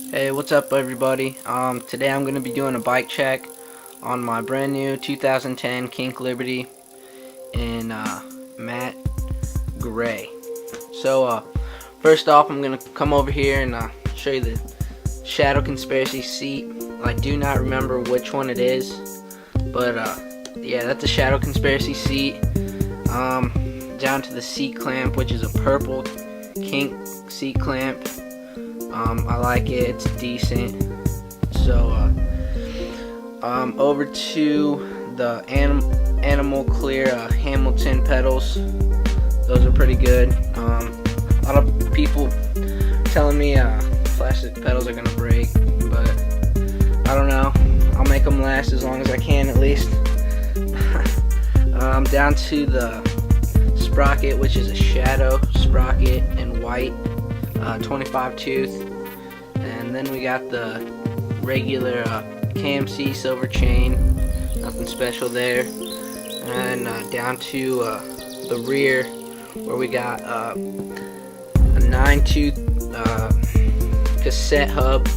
Hey, what's up everybody? Today I'm going to be doing a bike check on my brand new 2010 Kink Liberty in matte gray. So first off, I'm going to come over here and show you the Shadow Conspiracy seat. I do not remember which one it is, but yeah, that's a Shadow Conspiracy seat. Down to the seat clamp, which is a purple Kink seat clamp. I like it, it's decent. So over to the animal clear Hamilton pedals. Those are pretty good. A lot of people telling me plastic pedals are gonna break, but I don't know, I'll make them last as long as I can at least. Down to the sprocket, which is a Shadow sprocket in white, 25 tooth, and then we got the regular KMC silver chain, nothing special there. And down to the rear, where we got a 9 tooth cassette hub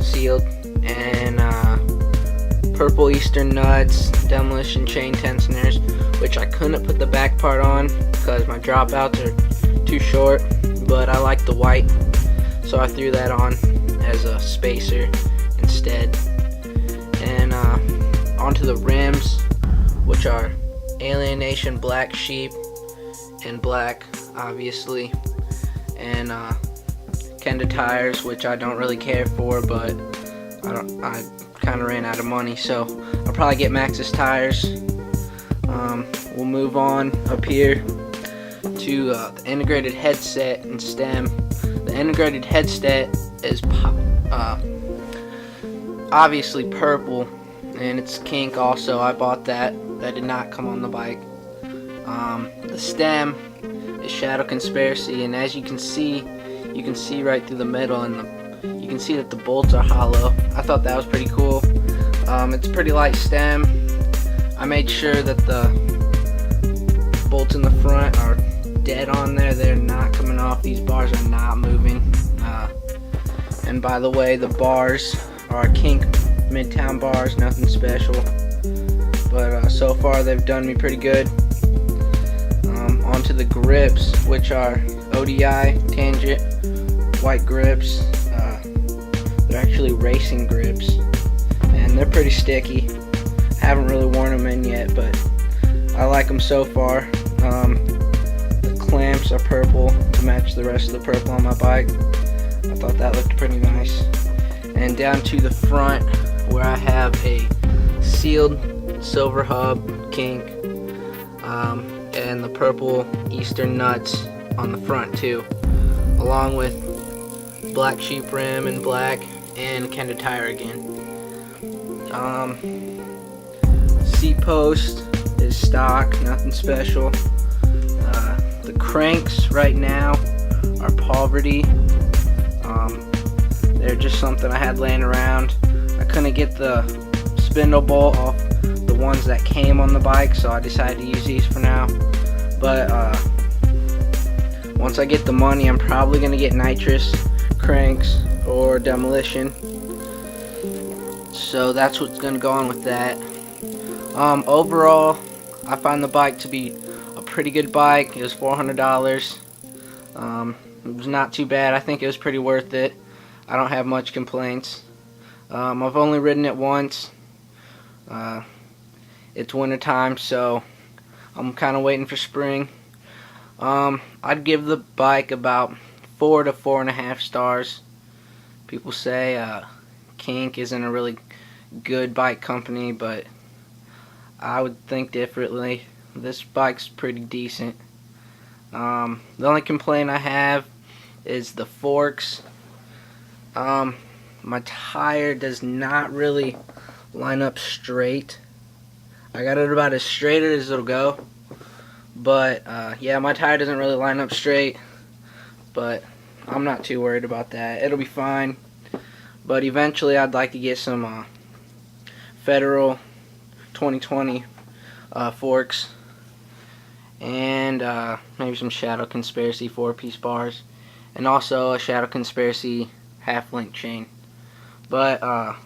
sealed, and purple Eastern nuts, demolition chain tensioners, which I couldn't put the back part on because my dropouts are too short, but I like the white, so I threw that on as a spacer instead. And onto the rims, which are Alienation Black Sheep and black, obviously, and Kenda tires, which I don't really care for, but I kind of ran out of money, so I'll probably get Maxxis tires. We'll move on up here to the integrated headset and stem. The integrated headset is obviously purple, and it's Kink also. I bought that. That did not come on the bike. The stem is Shadow Conspiracy, and as you can see right through the middle, and you can see that the bolts are hollow. I thought that was pretty cool. It's a pretty light stem. I made sure that the bolts in the front are dead on there. They're not coming off. These bars are not moving. And by the way, the bars are Kink Midtown bars, nothing special, but so far they've done me pretty good. Onto the grips, which are ODI Tangent white grips. They're actually racing grips, and they're pretty sticky. Haven't really worn them in yet, but I like them so far. The clamps are purple to match the rest of the purple on my bike. I thought that looked pretty nice. And down to the front, where I have a sealed silver hub Kink, and the purple Eastern nuts on the front too, along with black sheep rim in black and Kenda tire again. Seat post is stock, nothing special. The cranks right now are Poverty. They're just something I had laying around. I couldn't get the spindle bolt off the ones that came on the bike, so I decided to use these for now. But once I get the money, I'm probably gonna get nitrous cranks or demolition. So that's what's gonna go on with that. Overall, I find the bike to be a pretty good bike. It was $400. It was not too bad. I think it was pretty worth it. I don't have much complaints. I've only ridden it once. It's winter time, so I'm kind of waiting for spring. I'd give the bike about 4 to 4.5 stars. People say Kink isn't a really good bike company, but I would think differently. This bike's pretty decent. The only complaint I have is the forks. My tire does not really line up straight. I got it about as straight as it'll go, but yeah, my tire doesn't really line up straight, but I'm not too worried about that. It'll be fine. But eventually I'd like to get some Federal 2020 forks, and maybe some Shadow Conspiracy 4-piece bars, and also a Shadow Conspiracy half link chain. But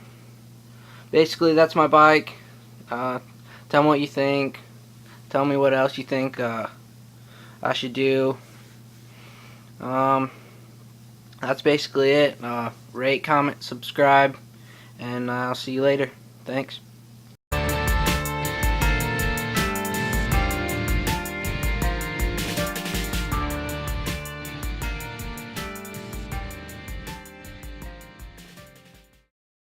basically that's my bike. Tell me what you think. Tell me what else you think I should do. That's basically it. Rate, comment, subscribe, and I'll see you later. Thanks.